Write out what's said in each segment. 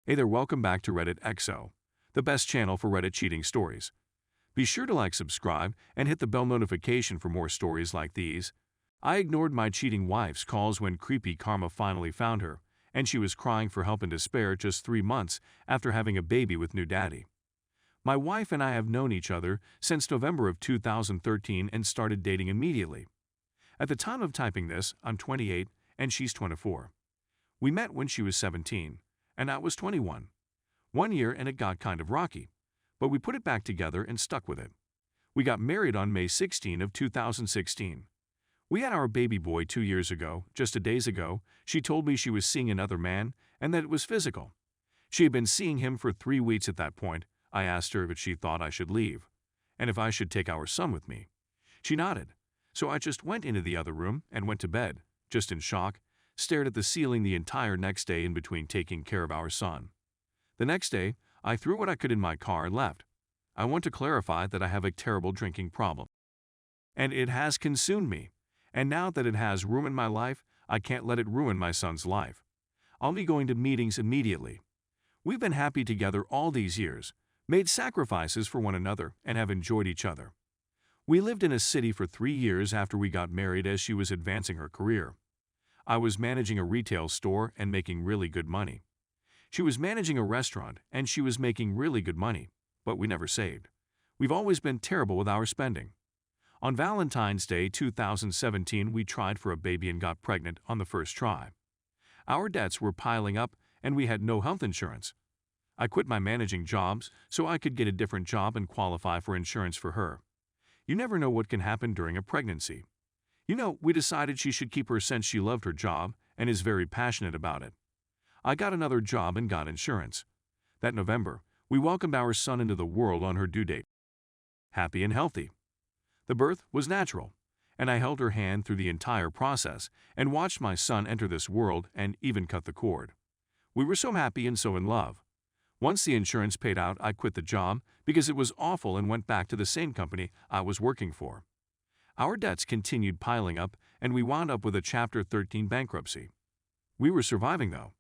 Hey there, welcome back to Reddit the best channel for Reddit cheating stories. Be sure to like, subscribe, and hit the bell notification for more stories like these. I ignored my cheating wife's calls when creepy karma finally found her, and she was crying for help in despair just 3 months after having a baby with new daddy. My wife and I have known each other since November of 2013 and started dating immediately. At the time of typing this, I'm 28 and she's 24. We met when she was 17, and I was 21. 1 year and it got kind of rocky, but we put it back together and stuck with it. We got married on May 16 of 2016. We had our baby boy 2 years ago. Just a days ago, she told me she was seeing another man and that it was physical. She had been seeing him for 3 weeks at that point. I asked her if she thought I should leave, and if I should take our son with me. She nodded, so I just went into the other room and went to bed, just in shock, stared at the ceiling the entire next day in between taking care of our son. The next day, I threw what I could in my car and left. I want to clarify that I have a terrible drinking problem, and it has consumed me. And now that it has ruined my life, I can't let it ruin my son's life. I'll be going to meetings immediately. We've been happy together all these years, made sacrifices for one another, and have enjoyed each other. We lived in a city for 3 years after we got married as she was advancing her career. I was managing a retail store and making really good money. She was managing a restaurant and she was making really good money, but we never saved. We've always been terrible with our spending. On Valentine's Day 2017, we tried for a baby and got pregnant on the first try. Our debts were piling up and we had no health insurance. I quit my managing jobs so I could get a different job and qualify for insurance for her. You never know what can happen during a pregnancy. We decided she should keep her since she loved her job and is very passionate about it. I got another job and got insurance. That November, we welcomed our son into the world on her due date. Happy and healthy. The birth was natural, and I held her hand through the entire process and watched my son enter this world and even cut the cord. We were so happy and so in love. Once the insurance paid out, I quit the job because it was awful and went back to the same company I was working for. Our debts continued piling up, and we wound up with a Chapter 13 bankruptcy. We were surviving, though.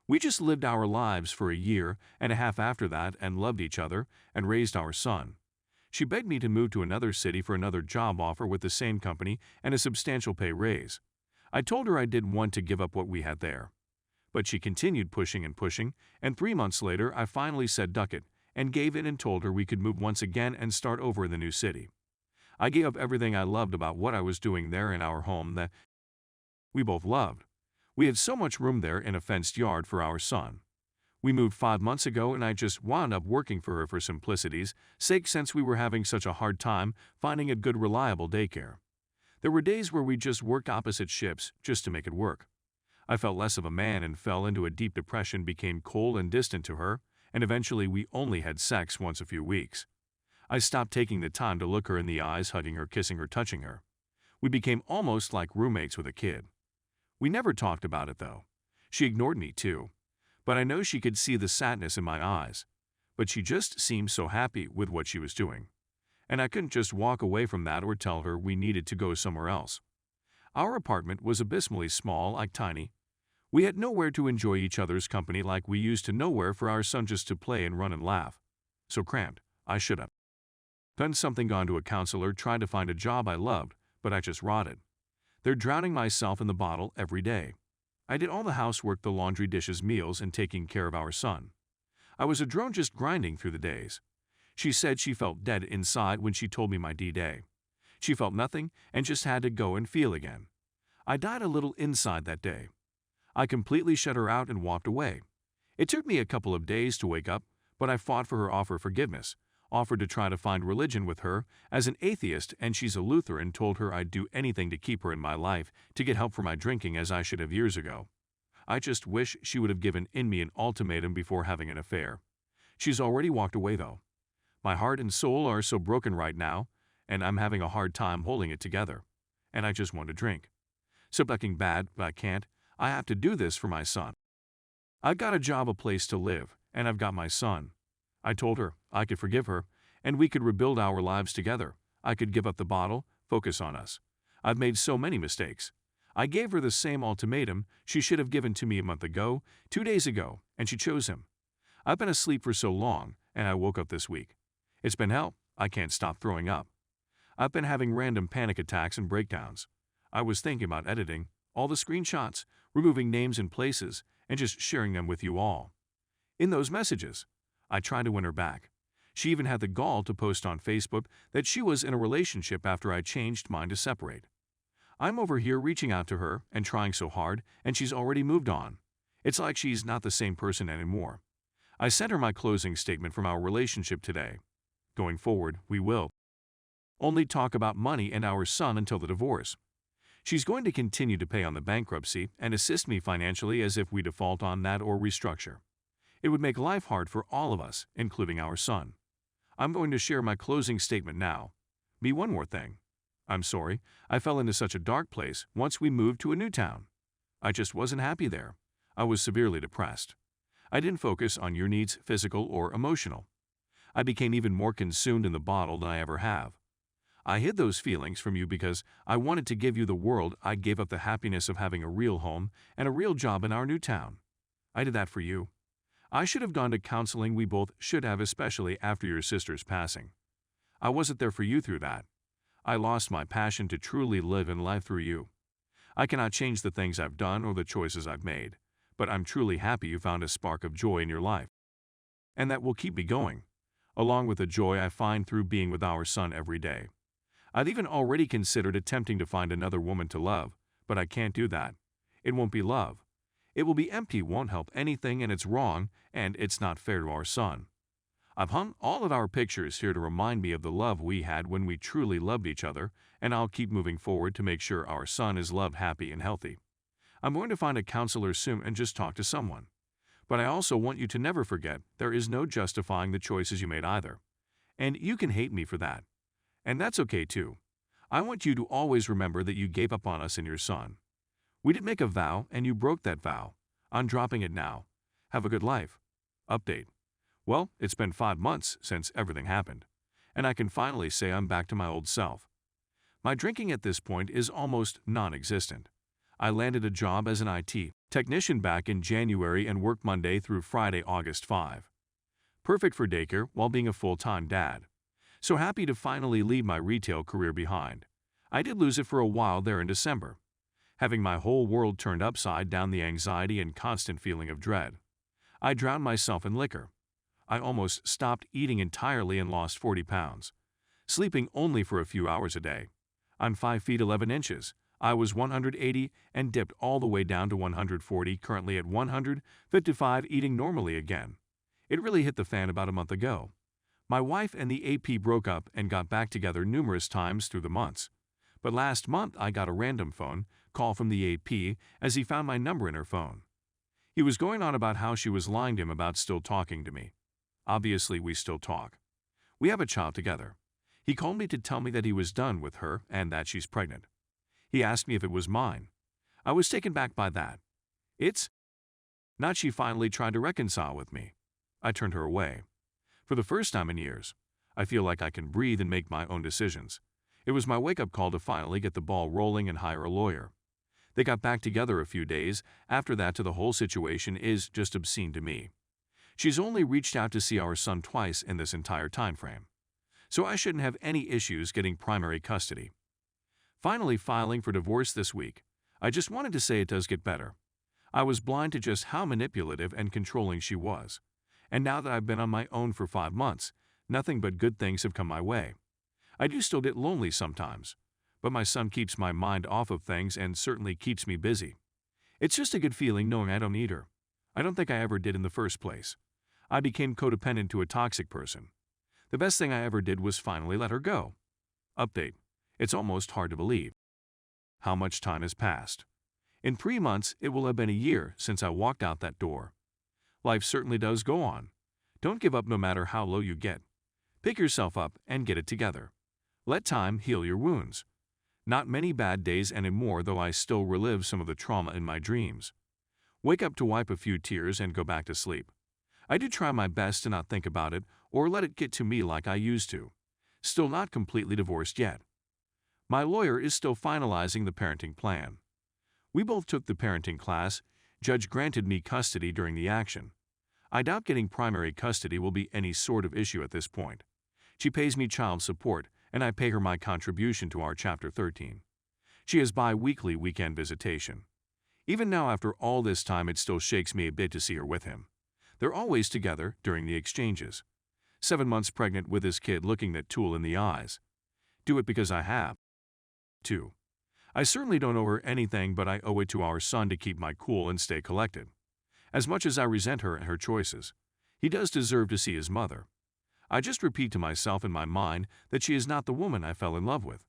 We just lived our lives for a year and a half after that and loved each other and raised our son. She begged me to move to another city for another job offer with the same company and a substantial pay raise. I told her I didn't want to give up what we had there. But she continued pushing, and 3 months later I finally said duck it and gave in and told her we could move once again and start over in the new city. I gave up everything I loved about what I was doing there in our home that we both loved. We had so much room there in a fenced yard for our son. We moved 5 months ago and I just wound up working for her for simplicity's sake since we were having such a hard time finding a good reliable daycare. There were days where we just worked opposite shifts just to make it work. I felt less of a man and fell into a deep depression, became cold and distant to her, and eventually we only had sex once a few weeks. I stopped taking the time to look her in the eyes, hugging her, kissing her, touching her. We became almost like roommates with a kid. We never talked about it though. She ignored me too. But I know she could see the sadness in my eyes. But she just seemed so happy with what she was doing. And I couldn't just walk away from that or tell her we needed to go somewhere else. Our apartment was abysmally small, like tiny. We had nowhere to enjoy each other's company like we used to, nowhere for our son just to play and run and laugh. So cramped, I should have done something, gone to a counselor, tried to find a job I loved, but I just rotted. They're drowning myself in the bottle every day. I did all the housework, the laundry, dishes, meals, and taking care of our son. I was a drone just grinding through the days. She said she felt dead inside when she told me my D-Day. She felt nothing and just had to go and feel again. I died a little inside that day. I completely shut her out and walked away. It took me a couple of days to wake up, but I fought for her, offer forgiveness, offered to try to find religion with her as an atheist, and she's a Lutheran, told her I'd do anything to keep her in my life, to get help for my drinking as I should have years ago. I just wish she would have given me an ultimatum before having an affair. She's already walked away though. My heart and soul are so broken right now, and I'm having a hard time holding it together. And I just want to drink. So fucking bad, but I can't. I have to do this for my son. I've got a job, a place to live, and I've got my son. I told her I could forgive her, and we could rebuild our lives together. I could give up the bottle, focus on us. I've made so many mistakes. I gave her the same ultimatum she should have given to me a month ago, 2 days ago, and she chose him. I've been asleep for so long, and I woke up this week. It's been hell. I can't stop throwing up. I've been having random panic attacks and breakdowns. I was thinking about editing all the screenshots, removing names and places, and just sharing them with you all. In those messages, I tried to win her back. She even had the gall to post on Facebook that she was in a relationship after I changed mine to separate. I'm over here reaching out to her and trying so hard, and she's already moved on. It's like she's not the same person anymore. I sent her my closing statement from our relationship today. Going forward, we will only talk about money and our son until the divorce. She's going to continue to pay on the bankruptcy and assist me financially as if we default on that or restructure. It would make life hard for all of us, including our son. I'm going to share my closing statement now. One more thing. I'm sorry, I fell into such a dark place once we moved to a new town. I just wasn't happy there. I was severely depressed. I didn't focus on your needs, physical or emotional. I became even more consumed in the bottle than I ever have. I hid those feelings from you because I wanted to give you the world. I gave up the happiness of having a real home and a real job in our new town. I did that for you. I should have gone to counseling. We both should have, especially after your sister's passing. I wasn't there for you through that. I lost my passion to truly live in life through you. I cannot change the things I've done or the choices I've made, but I'm truly happy you found a spark of joy in your life. And that will keep me going, along with the joy I find through being with our son every day. I've even already considered attempting to find another woman to love, but I can't do that. It won't be love. It will be empty, won't help anything, and it's wrong, and it's not fair to our son. I've hung all of our pictures here to remind me of the love we had when we truly loved each other, and I'll keep moving forward to make sure our son is loved, happy, and healthy. I'm going to find a counselor soon and just talk to someone. But I also want you to never forget there is no justifying the choices you made either. And you can hate me for that. And that's okay too. I want you to always remember that you gave up on us and your son. We did make a vow and you broke that vow. I'm dropping it now. Have a good life. Update. Well, it's been 5 months since everything happened, and I can finally say I'm back to my old self. My drinking at this point is almost non-existent. I landed a job as an IT technician back in January and worked Monday through Friday, August 5. Perfect for daycare while being a full-time dad. So happy to finally leave my retail career behind. I did lose it for a while there in December, having my whole world turned upside down, the anxiety and constant feeling of dread. I drowned myself in liquor. I almost stopped eating entirely and lost 40 pounds, sleeping only for a few hours a day. I'm 5 feet 11 inches. I was 180 and dipped all the way down to 140, currently at 155, eating normally again. It really hit the fan about a month ago. My wife and the AP broke up and got back together numerous times through the months. But last month I got a random phone call from the AP as he found my number in her phone. He was going on about how she was lying to him about still talking to me. Obviously, we still talk. We have a child together. He called me to tell me that he was done with her and that she's pregnant. He asked me if it was mine. I was taken back by that. It's not. She finally tried to reconcile with me. I turned her away. For the first time in years, I feel like I can breathe and make my own decisions. It was my wake-up call to finally get the ball rolling and hire a lawyer. They got back together a few days after that. The whole situation is just obscene to me. She's only reached out to see our son twice in this entire time frame. So I shouldn't have any issues getting primary custody. Finally filing for divorce this week. I just wanted to say it does get better. I was blind to just how manipulative and controlling she was. And now that I've been on my own for 5 months, nothing but good things have come my way. I do still get lonely sometimes, but my son keeps my mind off of things and certainly keeps me busy. It's just a good feeling knowing I don't need her. I don't think I ever did in the first place. I became codependent to a toxic person. The best thing I ever did was finally let her go. Update. It's almost hard to believe how much time has passed. In 3 months, it will have been a year since I walked out that door. Life certainly does go on. Don't give up no matter how low you get. Pick yourself up and get it together. Let time heal your wounds. Not many bad days anymore, though I still relive some of the trauma in my dreams. Wake up to wipe a few tears and go back to sleep. I do try my best to not think about it or let it get to me like I used to. Still not completely divorced yet. My lawyer is still finalizing the parenting plan. We both took the parenting class. Judge granted me custody during the action. I doubt getting primary custody will be any sort of issue at this point. She pays me child support, and I pay her my contribution to our Chapter 13. She has bi-weekly weekend visitation. Even now, after all this time, it still shakes me a bit to see her with him. They're always together during the exchanges. 7 months pregnant with this kid looking that tool in the eyes. Do it because I have to. I certainly don't owe her anything, but I owe it to our son to keep my cool and stay collected. As much as I resent her and her choices, he does deserve to see his mother. I just repeat to myself in my mind that she is not the woman I fell in love with.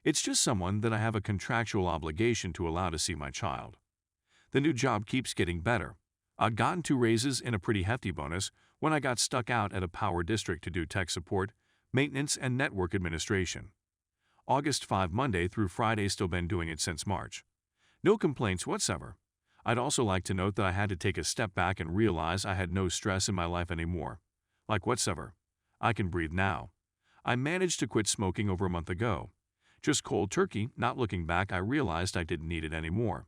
It's just someone that I have a contractual obligation to allow to see my child. The new job keeps getting better. I'd gotten 2 raises and a pretty hefty bonus when I got stuck out at a power district to do tech support, maintenance, and network administration. August 5 Monday through Friday, still been doing it since March. No complaints whatsoever. I'd also like to note that I had to take a step back and realize I had no stress in my life anymore. Like whatsoever. I can breathe now. I managed to quit smoking over a month ago. Just cold turkey, not looking back, I realized I didn't need it anymore.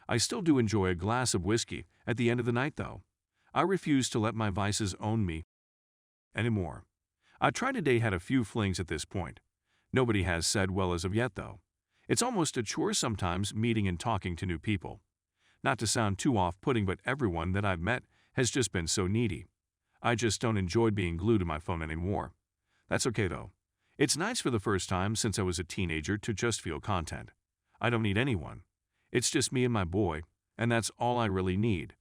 I still do enjoy a glass of whiskey at the end of the night though. I refuse to let my vices own me anymore. I tried to date, had a few flings at this point. Nobody has said well as of yet though. It's almost a chore sometimes meeting and talking to new people. Not to sound too off-putting, but everyone that I've met has just been so needy. I just don't enjoy being glued to my phone anymore. That's okay though. It's nice for the first time since I was a teenager to just feel content. I don't need anyone. It's just me and my boy, and that's all I really need.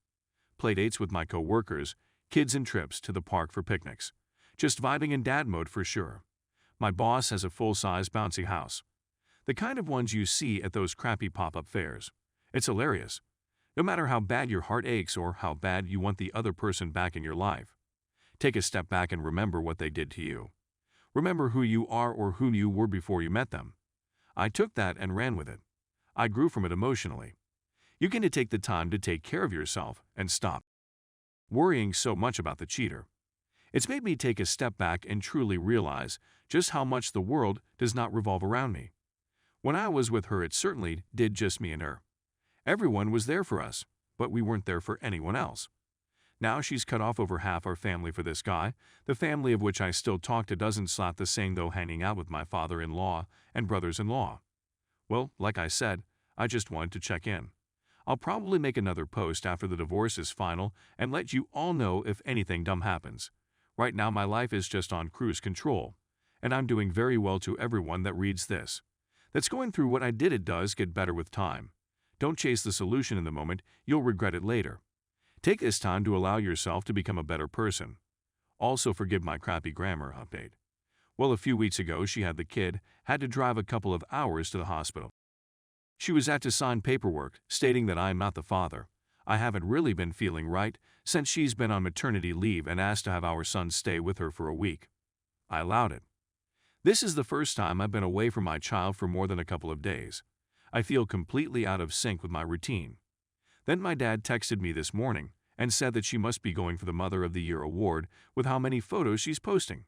Playdates with my co-workers, kids and trips to the park for picnics. Just vibing in dad mode for sure. My boss has a full-size bouncy house. The kind of ones you see at those crappy pop-up fairs. It's hilarious. No matter how bad your heart aches or how bad you want the other person back in your life, take a step back and remember what they did to you. Remember who you are or who you were before you met them. I took that and ran with it. I grew from it emotionally. You get to take the time to take care of yourself and stop worrying so much about the cheater. It's made me take a step back and truly realize just how much the world does not revolve around me. When I was with her, it certainly did, just me and her. Everyone was there for us, but we weren't there for anyone else. Now she's cut off over half our family for this guy, the family of which I still talk to doesn't slap the same though, hanging out with my father-in-law and brothers-in-law. Well, like I said, I just wanted to check in. I'll probably make another post after the divorce is final and let you all know if anything dumb happens. Right now my life is just on cruise control, and I'm doing very well. To everyone that reads this, that's going through what I did, it does get better with time. Don't chase the solution in the moment, you'll regret it later. Take this time to allow yourself to become a better person. Also forgive my crappy grammar update. Well, a few weeks ago she had the kid, had to drive a couple of hours to the hospital. She was at to sign paperwork stating that I'm not the father. I haven't really been feeling right since she's been on maternity leave and asked to have our son stay with her for a week. I allowed it. This is the first time I've been away from my child for more than a couple of days. I feel completely out of sync with my routine. Then my dad texted me this morning and said that she must be going for the Mother of the Year award with how many photos she's posting.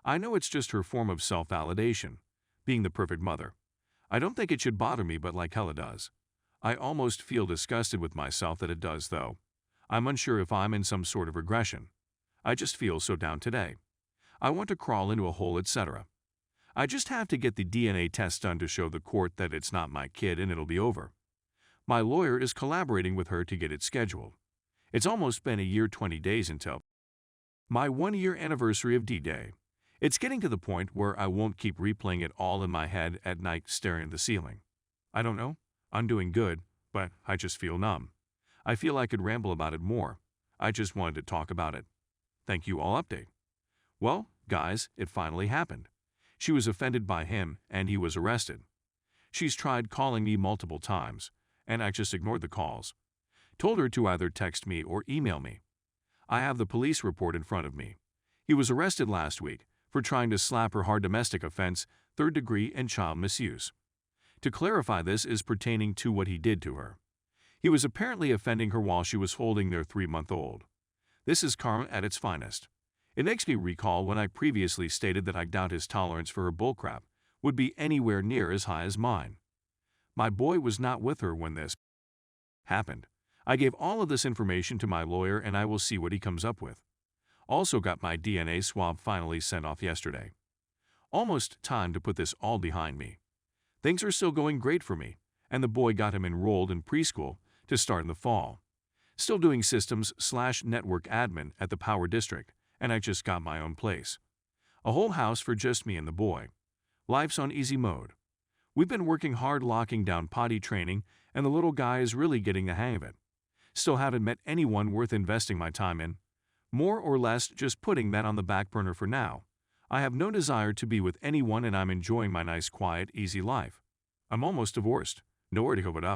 I know it's just her form of self-validation, being the perfect mother. I don't think it should bother me, but like hell it does. I almost feel disgusted with myself that it does though. I'm unsure if I'm in some sort of regression. I just feel so down today. I want to crawl into a hole, etc. I just have to get the DNA test done to show the court that it's not my kid and it'll be over. My lawyer is collaborating with her to get it scheduled. It's almost been a year, 20 days until my 1-year anniversary of D-Day. It's getting to the point where I won't keep replaying it all in my head at night staring at the ceiling. I don't know. I'm doing good, but I just feel numb. I feel I could ramble about it more. I just wanted to talk about it. Thank you all. Update. Well, guys, it finally happened. She was offended by him and he was arrested. She's tried calling me multiple times, and I just ignored the calls. Told her to either text me or email me. I have the police report in front of me. He was arrested last week for trying to slap her hard, domestic offense, 3rd degree, and child misuse. To clarify, this is pertaining to what he did to her. He was apparently offending her while she was holding their 3-month-old. This is karma at its finest. It makes me recall when I previously stated that I doubt his tolerance for her bullcrap would be anywhere near as high as mine. My boy was not with her when this happened. I gave all of this information to my lawyer and I will see what he comes up with. Also got my DNA swab finally sent off yesterday. Almost time to put this all behind me. Things are still going great for me, and the boy got him enrolled in preschool to start in the fall. Still doing systems/network admin at the Power District, and I just got my own place. A whole house for just me and the boy. Life's on easy mode. We've been working hard locking down potty training, and the little guy is really getting the hang of it. Still haven't met anyone worth investing my time in. More or less just putting that on the back burner for now. I have no desire to be with anyone and I'm enjoying my nice, quiet, easy life. I'm almost divorced. Nowhere to go but up.